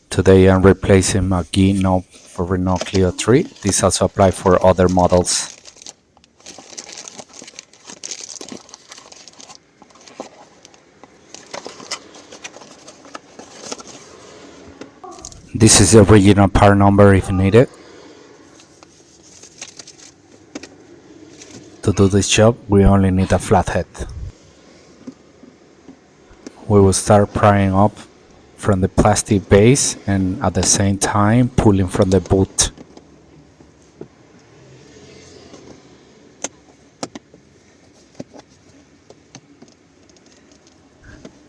Today I'm replacing Megane knob for Renault Clio 3. This also applies for other models. This is the original part number if needed. To do this job, we only need a flathead. We will start prying up from the plastic base and at the same time pulling from the boot.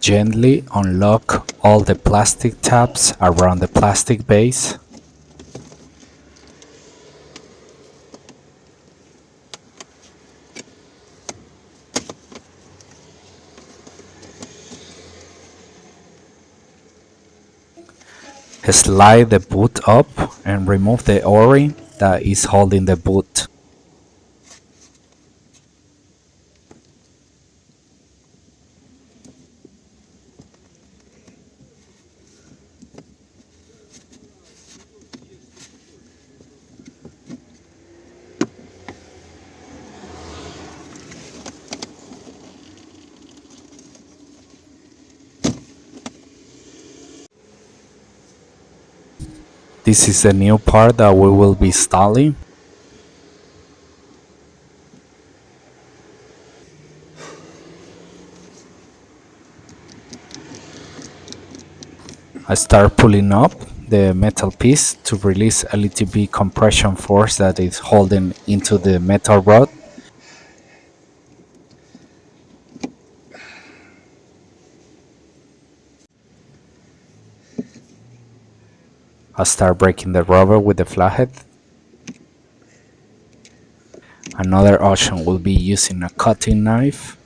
Gently unlock all the plastic tabs around the plastic base. Slide the boot up and remove the O-ring that is holding the boot. This is the new part that we will be installing. I start pulling up the metal piece to release a little bit compression force that is holding into the metal rod. I start breaking the rubber with the flathead. Another option will be using a cutting knife.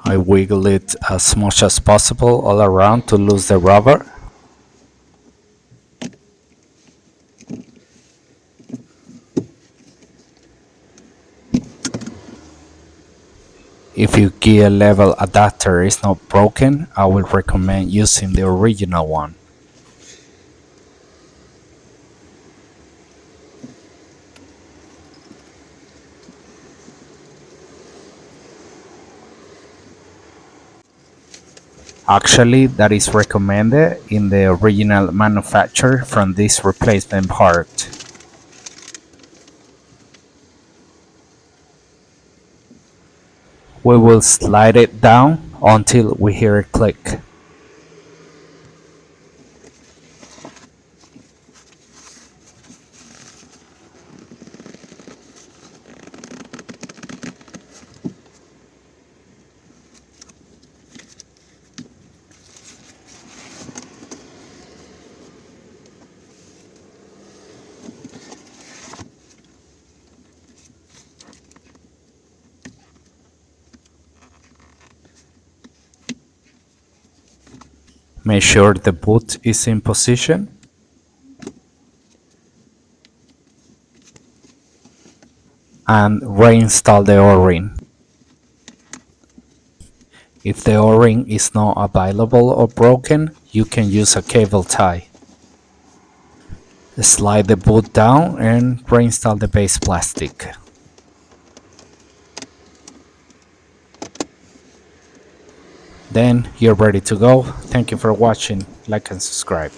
I wiggle it as much as possible all around to lose the rubber. If your gear level adapter is not broken, I would recommend using the original one. Actually, that is recommended in the original manufacturer from this replacement part. We will slide it down until we hear a click. Make sure the boot is in position. And reinstall the O-ring. If the O-ring is not available or broken, you can use a cable tie. Slide the boot down and reinstall the base plastic. Then you're ready to go. Thank you for watching. Like and subscribe.